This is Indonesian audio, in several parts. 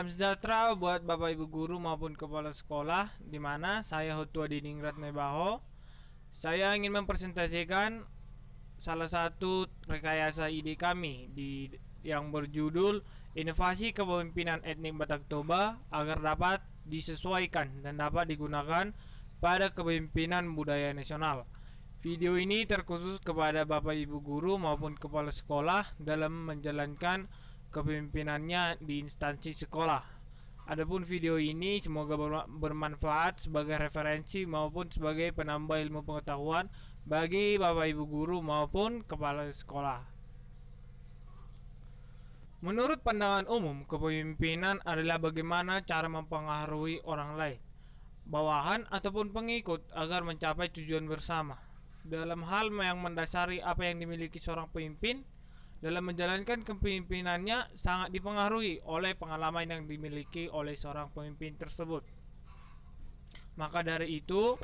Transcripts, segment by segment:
Salam sejahtera buat Bapak Ibu guru maupun kepala sekolah, di mana saya Hotua Diningrat Nebaho. Saya ingin mempresentasikan salah satu rekayasa ide kami yang berjudul Inovasi Kepemimpinan Etnik Batak Toba agar dapat disesuaikan dan dapat digunakan pada kepemimpinan budaya nasional. Video ini terkhusus kepada Bapak Ibu guru maupun kepala sekolah dalam menjalankan kepemimpinannya di instansi sekolah. Adapun video ini semoga bermanfaat sebagai referensi maupun sebagai penambah ilmu pengetahuan bagi Bapak Ibu guru maupun kepala sekolah. Menurut pandangan umum, kepemimpinan adalah bagaimana cara mempengaruhi orang lain, bawahan ataupun pengikut agar mencapai tujuan bersama. Dalam hal yang mendasari apa yang dimiliki seorang pemimpin, dalam menjalankan kepemimpinannya sangat dipengaruhi oleh pengalaman yang dimiliki oleh seorang pemimpin tersebut. Maka dari itu,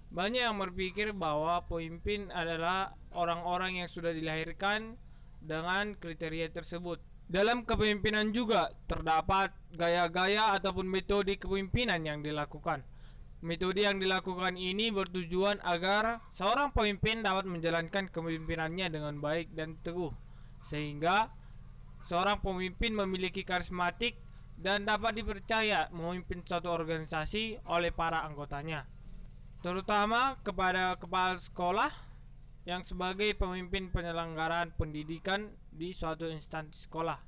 banyak yang berpikir bahwa pemimpin adalah orang-orang yang sudah dilahirkan dengan kriteria tersebut. Dalam kepemimpinan juga terdapat gaya-gaya ataupun metode kepemimpinan yang dilakukan. Metode yang dilakukan ini bertujuan agar seorang pemimpin dapat menjalankan kepemimpinannya dengan baik dan teguh, sehingga seorang pemimpin memiliki karismatik dan dapat dipercaya memimpin suatu organisasi oleh para anggotanya, terutama kepada kepala sekolah yang sebagai pemimpin penyelenggaraan pendidikan di suatu instansi sekolah,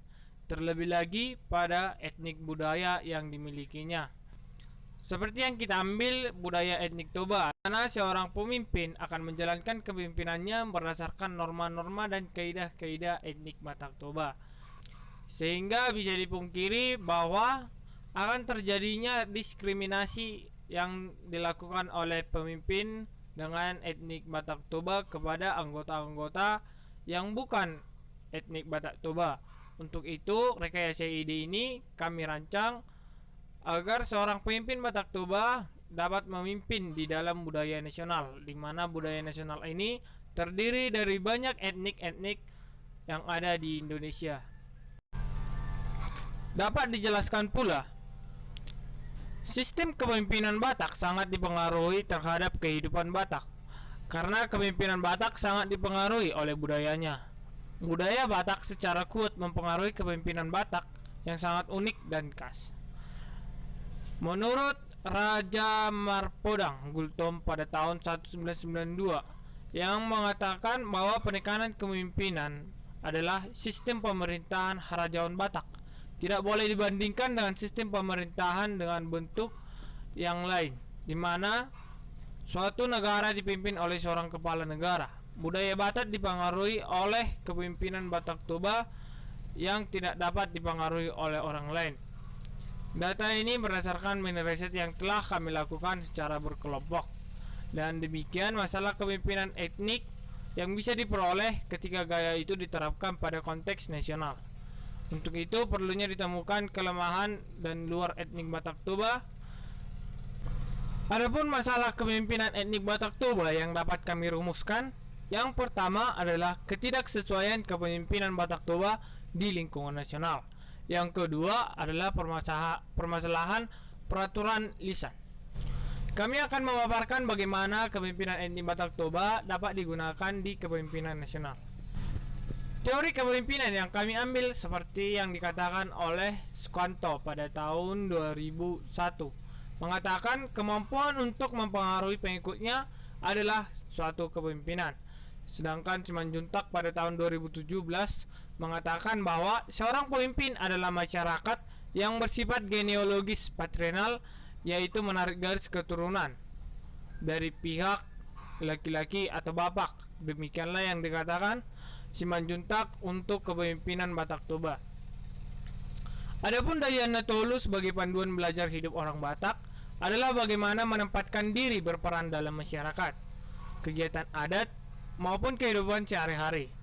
terlebih lagi pada etnik budaya yang dimilikinya. Seperti yang kita ambil budaya etnik Toba, karena seorang pemimpin akan menjalankan kepemimpinannya berdasarkan norma-norma dan kaidah-kaidah etnik Batak Toba, sehingga bisa dipungkiri bahwa akan terjadinya diskriminasi yang dilakukan oleh pemimpin dengan etnik Batak Toba kepada anggota-anggota yang bukan etnik Batak Toba. Untuk itu, rekayasa ide ini kami rancang agar seorang pemimpin Batak Toba dapat memimpin di dalam budaya nasional, di mana budaya nasional ini terdiri dari banyak etnik-etnik yang ada di Indonesia. Dapat dijelaskan pula, sistem kepemimpinan Batak sangat dipengaruhi terhadap kehidupan Batak, karena kepemimpinan Batak sangat dipengaruhi oleh budayanya. Budaya Batak secara kuat mempengaruhi kepemimpinan Batak yang sangat unik dan khas. Menurut Raja Marpodang Gultom pada tahun 1992 yang mengatakan bahwa penekanan kepemimpinan adalah sistem pemerintahan Harajawan Batak tidak boleh dibandingkan dengan sistem pemerintahan dengan bentuk yang lain, di mana suatu negara dipimpin oleh seorang kepala negara. Budaya Batak dipengaruhi oleh kepemimpinan Batak Toba yang tidak dapat dipengaruhi oleh orang lain. Data ini berdasarkan mini riset yang telah kami lakukan secara berkelompok, dan demikian masalah kepemimpinan etnik yang bisa diperoleh ketika gaya itu diterapkan pada konteks nasional. Untuk itu perlunya ditemukan kelemahan dan luar etnik Batak Toba. Adapun masalah kepemimpinan etnik Batak Toba yang dapat kami rumuskan, yang pertama adalah ketidaksesuaian kepemimpinan Batak Toba di lingkungan nasional. Yang kedua adalah permasalahan peraturan lisan. Kami akan memaparkan bagaimana kepemimpinan etnik Batak Toba dapat digunakan di kepemimpinan nasional. Teori kepemimpinan yang kami ambil seperti yang dikatakan oleh Sukanto pada tahun 2001, mengatakan kemampuan untuk mempengaruhi pengikutnya adalah suatu kepemimpinan. Sedangkan Simanjuntak pada tahun 2017 mengatakan bahwa seorang pemimpin adalah masyarakat yang bersifat genealogis patriarkal, yaitu menarik garis keturunan dari pihak laki-laki atau bapak. Demikianlah yang dikatakan Simanjuntak untuk kepemimpinan Batak Toba. Adapun Dayana Tolu sebagai panduan belajar hidup orang Batak adalah bagaimana menempatkan diri berperan dalam masyarakat, kegiatan adat maupun kehidupan sehari-hari.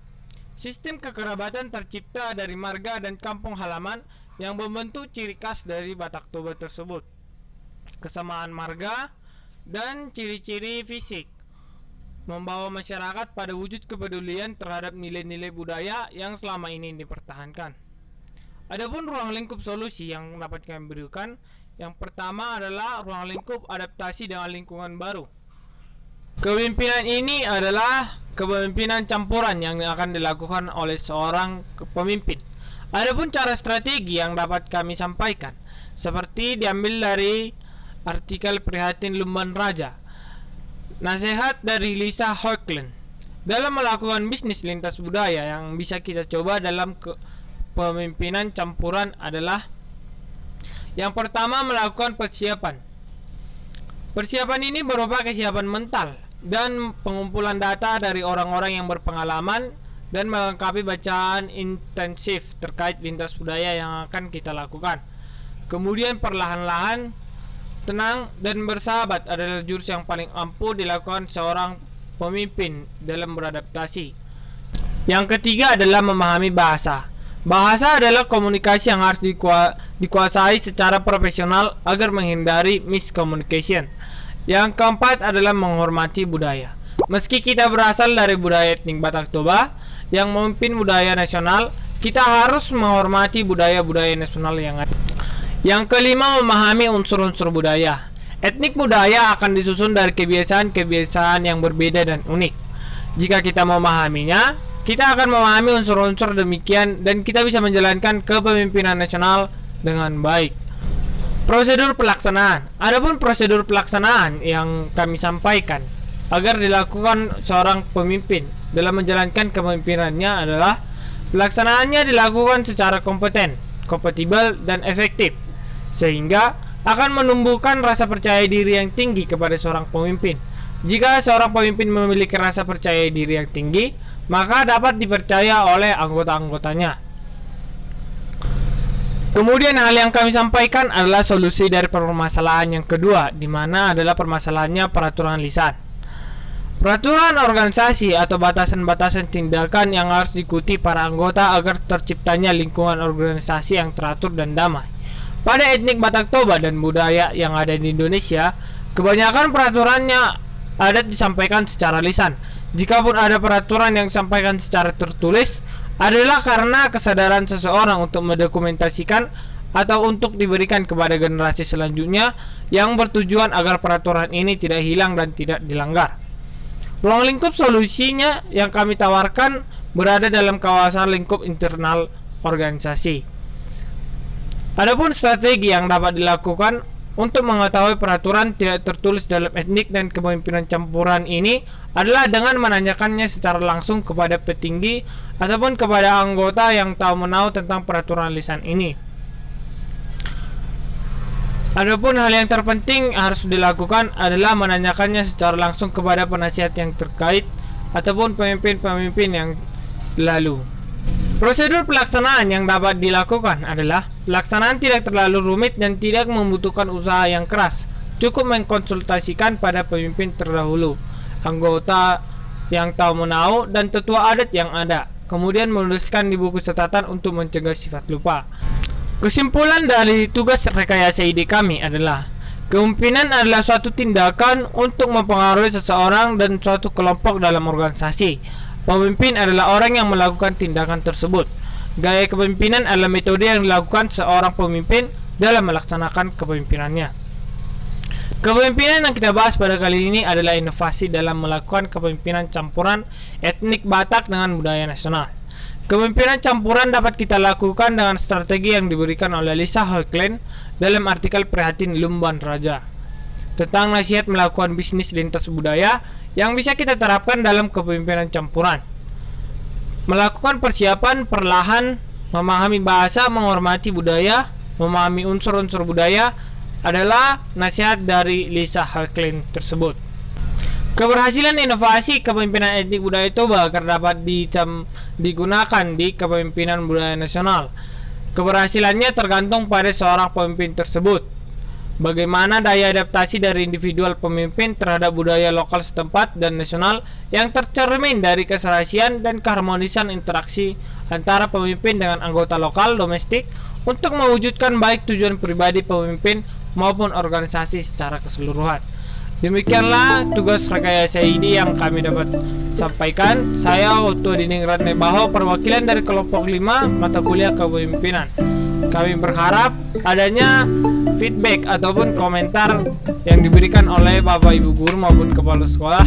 Sistem kekerabatan tercipta dari marga dan kampung halaman yang membentuk ciri khas dari Batak Toba tersebut. Kesamaan marga dan ciri-ciri fisik membawa masyarakat pada wujud kepedulian terhadap nilai-nilai budaya yang selama ini dipertahankan. Adapun ruang lingkup solusi yang dapat kami berikan, yang pertama adalah ruang lingkup adaptasi dengan lingkungan baru. Kepemimpinan ini adalah kepemimpinan campuran yang akan dilakukan oleh seorang pemimpin. Adapun cara strategi yang dapat kami sampaikan seperti diambil dari artikel prihatin lumban raja. Nasihat dari Lisa Hochland. Dalam melakukan bisnis lintas budaya yang bisa kita coba dalam kepemimpinan campuran adalah yang pertama, melakukan persiapan. Persiapan ini berupa kesiapan mental dan pengumpulan data dari orang-orang yang berpengalaman dan melengkapi bacaan intensif terkait lintas budaya yang akan kita lakukan. Kemudian perlahan-lahan, tenang dan bersahabat adalah jurus yang paling ampuh dilakukan seorang pemimpin dalam beradaptasi. Yang ketiga adalah memahami bahasa. Bahasa adalah komunikasi yang harus dikuasai secara profesional agar menghindari miscommunication. Yang keempat adalah menghormati budaya. Meski kita berasal dari budaya etnik Batak Toba yang memimpin budaya nasional, kita harus menghormati budaya-budaya nasional yang ada. Yang kelima, memahami unsur-unsur budaya. Etnik budaya akan disusun dari kebiasaan-kebiasaan yang berbeda dan unik. Jika kita memahaminya, kita akan memahami unsur-unsur demikian dan kita bisa menjalankan kepemimpinan nasional dengan baik. Prosedur pelaksanaan. Adapun prosedur pelaksanaan yang kami sampaikan agar dilakukan seorang pemimpin dalam menjalankan kepemimpinannya adalah pelaksanaannya dilakukan secara kompeten, kompatibel, dan efektif, sehingga akan menumbuhkan rasa percaya diri yang tinggi kepada seorang pemimpin. Jika seorang pemimpin memiliki rasa percaya diri yang tinggi, maka dapat dipercaya oleh anggota-anggotanya. Kemudian hal yang kami sampaikan adalah solusi dari permasalahan yang kedua, di mana adalah permasalahannya peraturan lisan. Peraturan organisasi atau batasan-batasan tindakan yang harus diikuti para anggota agar terciptanya lingkungan organisasi yang teratur dan damai. Pada etnik Batak Toba dan budaya yang ada di Indonesia, kebanyakan peraturannya ada disampaikan secara lisan. Jikapun ada peraturan yang disampaikan secara tertulis, adalah karena kesadaran seseorang untuk mendokumentasikan atau untuk diberikan kepada generasi selanjutnya yang bertujuan agar peraturan ini tidak hilang dan tidak dilanggar. Ruang lingkup solusinya yang kami tawarkan berada dalam kawasan lingkup internal organisasi. Adapun strategi yang dapat dilakukan untuk mengetahui peraturan tidak tertulis dalam etnik dan kepemimpinan campuran ini adalah dengan menanyakannya secara langsung kepada petinggi ataupun kepada anggota yang tahu menahu tentang peraturan lisan ini. Adapun hal yang terpenting harus dilakukan adalah menanyakannya secara langsung kepada penasihat yang terkait ataupun pemimpin-pemimpin yang lalu. Prosedur pelaksanaan yang dapat dilakukan adalah pelaksanaan tidak terlalu rumit dan tidak membutuhkan usaha yang keras. Cukup mengkonsultasikan pada pemimpin terdahulu, anggota yang tahu menahu, dan tetua adat yang ada. Kemudian menuliskan di buku catatan untuk mencegah sifat lupa. Kesimpulan dari tugas rekayasa ide kami adalah kepemimpinan adalah suatu tindakan untuk mempengaruhi seseorang dan suatu kelompok dalam organisasi. Pemimpin adalah orang yang melakukan tindakan tersebut. Gaya kepemimpinan adalah metode yang dilakukan seorang pemimpin dalam melaksanakan kepemimpinannya. Kepemimpinan yang kita bahas pada kali ini adalah inovasi dalam melakukan kepemimpinan campuran etnik Batak dengan budaya nasional. Kepemimpinan campuran dapat kita lakukan dengan strategi yang diberikan oleh Lisa Hochland dalam artikel Prihatin Lumban Raja tentang nasihat melakukan bisnis lintas budaya yang bisa kita terapkan dalam kepemimpinan campuran. Melakukan persiapan perlahan, memahami bahasa, menghormati budaya, memahami unsur-unsur budaya adalah nasihat dari Lisa Hochland tersebut. Keberhasilan inovasi kepemimpinan etnik budaya Toba agar dapat digunakan di kepemimpinan budaya nasional. Keberhasilannya tergantung pada seorang pemimpin tersebut. Bagaimana daya adaptasi dari individual pemimpin terhadap budaya lokal setempat dan nasional yang tercermin dari keserasian dan keharmonisan interaksi antara pemimpin dengan anggota lokal domestik untuk mewujudkan baik tujuan pribadi pemimpin maupun organisasi secara keseluruhan. Demikianlah tugas rekayasa ide yang kami dapat sampaikan. Saya Otto Diningrat Nebaho, perwakilan dari kelompok 5 mata kuliah kepemimpinan. Kami berharap adanya feedback ataupun komentar yang diberikan oleh Bapak Ibu guru maupun kepala sekolah